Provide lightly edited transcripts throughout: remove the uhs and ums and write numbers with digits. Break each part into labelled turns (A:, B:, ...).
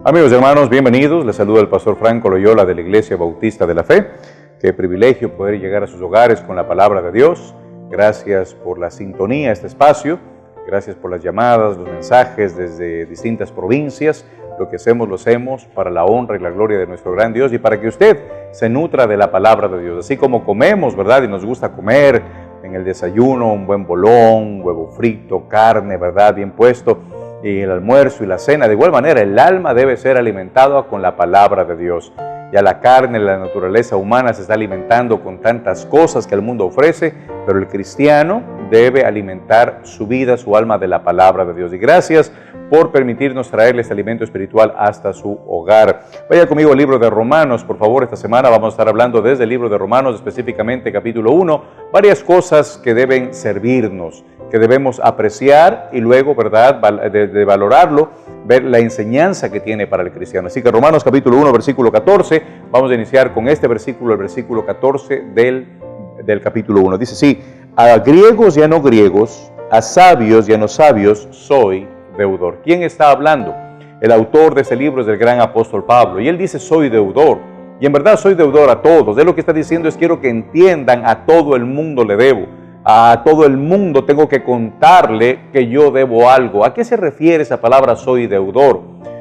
A: Amigos y hermanos, bienvenidos. Les saluda el pastor Franco Loyola de la Iglesia Bautista de la Fe. Qué privilegio poder llegar a sus hogares con la palabra de Dios. Gracias por la sintonía a este espacio. Gracias por las llamadas, los mensajes desde distintas provincias. Lo que hacemos, lo hacemos para la honra y la gloria de nuestro gran Dios y para que usted se nutra de la palabra de Dios. Así como comemos, ¿verdad? Y nos gusta comer en el desayuno, un buen bolón, huevo frito, carne, ¿verdad? Bien puesto. Y el almuerzo y la cena. De igual manera, el alma debe ser alimentada con la palabra de Dios. Ya la carne, la naturaleza humana se está alimentando con tantas cosas que el mundo ofrece, pero el cristiano debe alimentar su vida, su alma de la palabra de Dios. Y gracias por permitirnos traerle este alimento espiritual hasta su hogar. Vaya conmigo al libro de Romanos, por favor. Esta semana vamos a estar hablando desde el libro de Romanos, específicamente capítulo 1, varias cosas que deben servirnos, que debemos apreciar y luego, ¿verdad?, de valorarlo, ver la enseñanza que tiene para el cristiano. Así que Romanos capítulo 1, versículo 14, vamos a iniciar con este versículo, el versículo 14 del capítulo 1. Dice así: a griegos y a no griegos, a sabios y a no sabios, soy deudor. ¿Quién está hablando? El autor de este libro es el gran apóstol Pablo, y él dice soy deudor, y en verdad soy deudor a todos. Él lo que está diciendo es quiero que entiendan, a todo el mundo le debo. A todo el mundo tengo que contarle que yo debo algo. ¿A qué se refiere esa palabra soy deudor?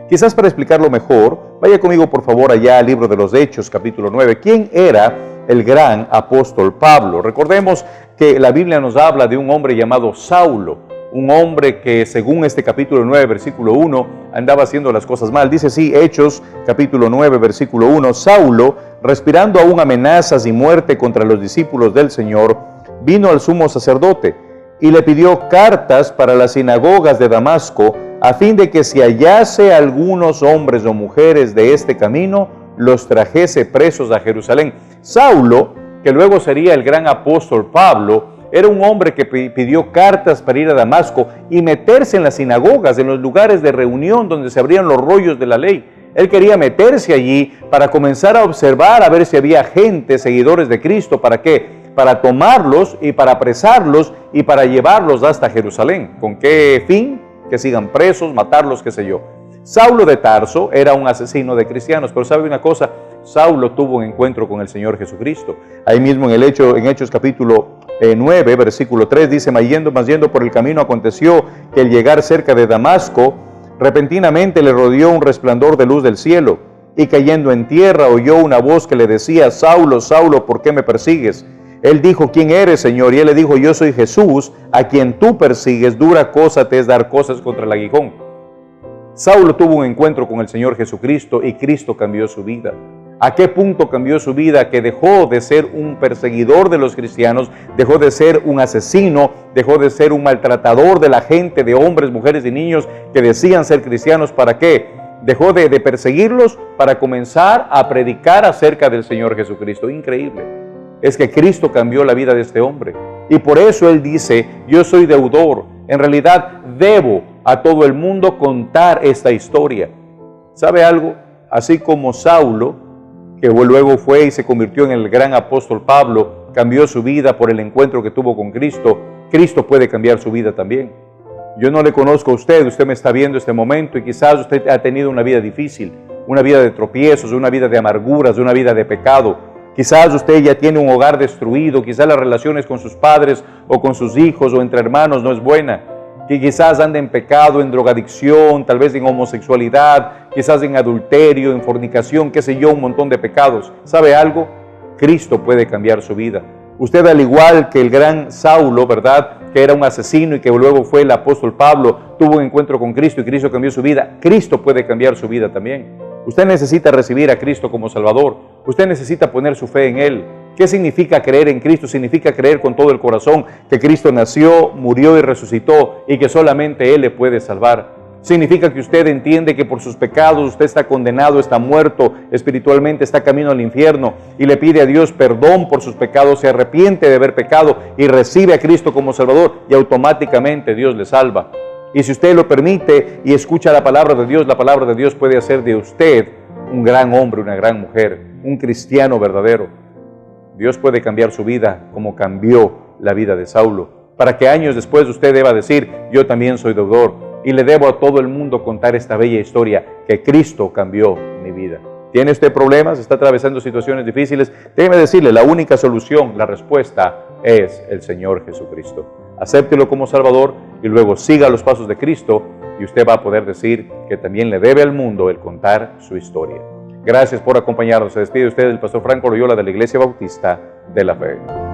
A: Quizás para explicarlo mejor, vaya conmigo por favor allá al libro de los Hechos, capítulo 9. ¿Quién era el gran apóstol Pablo? Recordemos que la Biblia nos habla de un hombre llamado Saulo, un hombre que según este capítulo 9, versículo 1, andaba haciendo las cosas mal. Dice así, Hechos, capítulo 9, versículo 1, Saulo, respirando aún amenazas y muerte contra los discípulos del Señor, vino al sumo sacerdote y le pidió cartas para las sinagogas de Damasco, a fin de que si hallase algunos hombres o mujeres de este camino, los trajese presos a Jerusalén. Saulo, que luego sería el gran apóstol Pablo, era un hombre que pidió cartas para ir a Damasco y meterse en las sinagogas, en los lugares de reunión donde se abrían los rollos de la ley. Él quería meterse allí para comenzar a observar, a ver si había gente, seguidores de Cristo. ¿Para qué? Para tomarlos y para apresarlos y para llevarlos hasta Jerusalén. ¿Con qué fin? Que sigan presos, matarlos, qué sé yo. Saulo de Tarso era un asesino de cristianos, pero ¿sabe una cosa? Saulo tuvo un encuentro con el Señor Jesucristo. Ahí mismo en Hechos capítulo 9, versículo 3, dice, mas yendo por el camino aconteció que al llegar cerca de Damasco, repentinamente le rodeó un resplandor de luz del cielo, y cayendo en tierra oyó una voz que le decía, Saulo, Saulo, ¿por qué me persigues? Él dijo, ¿quién eres, Señor? Y él le dijo, yo soy Jesús, a quien tú persigues, dura cosa te es dar cosas contra el aguijón. Saulo tuvo un encuentro con el Señor Jesucristo y Cristo cambió su vida. ¿A qué punto cambió su vida? Que dejó de ser un perseguidor de los cristianos, dejó de ser un asesino, dejó de ser un maltratador de la gente, de hombres, mujeres y niños que decían ser cristianos. ¿Para qué? Dejó de perseguirlos para comenzar a predicar acerca del Señor Jesucristo. Increíble. Es que Cristo cambió la vida de este hombre. Y por eso él dice, yo soy deudor. En realidad debo a todo el mundo contar esta historia. ¿Sabe algo? Así como Saulo, que luego fue y se convirtió en el gran apóstol Pablo, cambió su vida por el encuentro que tuvo con Cristo, Cristo puede cambiar su vida también. Yo no le conozco a usted me está viendo este momento y quizás usted ha tenido una vida difícil, una vida de tropiezos, una vida de amarguras, una vida de pecado. Quizás usted ya tiene un hogar destruido, quizás las relaciones con sus padres o con sus hijos o entre hermanos no es buena. Que quizás anda en pecado, en drogadicción, tal vez en homosexualidad, quizás en adulterio, en fornicación, qué sé yo, un montón de pecados. ¿Sabe algo? Cristo puede cambiar su vida. Usted, al igual que el gran Saulo, ¿verdad?, que era un asesino y que luego fue el apóstol Pablo, tuvo un encuentro con Cristo y Cristo cambió su vida. Cristo puede cambiar su vida también. Usted necesita recibir a Cristo como Salvador. Usted necesita poner su fe en Él. ¿Qué significa creer en Cristo? Significa creer con todo el corazón que Cristo nació, murió y resucitó y que solamente Él le puede salvar. Significa que usted entiende que por sus pecados usted está condenado, está muerto espiritualmente, está camino al infierno y le pide a Dios perdón por sus pecados, se arrepiente de haber pecado y recibe a Cristo como Salvador y automáticamente Dios le salva. Y si usted lo permite y escucha la palabra de Dios puede hacer de usted un gran hombre, una gran mujer, un cristiano verdadero. Dios puede cambiar su vida como cambió la vida de Saulo, para que años después usted deba decir, yo también soy deudor. y le debo a todo el mundo contar esta bella historia que Cristo cambió mi vida. ¿Tiene usted problemas? ¿Está atravesando situaciones difíciles? Déjeme decirle, la única solución, la respuesta es el Señor Jesucristo. Acéptelo como Salvador y luego siga los pasos de Cristo y usted va a poder decir que también le debe al mundo el contar su historia. Gracias por acompañarnos. Se despide usted el pastor Franco Loyola de la Iglesia Bautista de la Fe.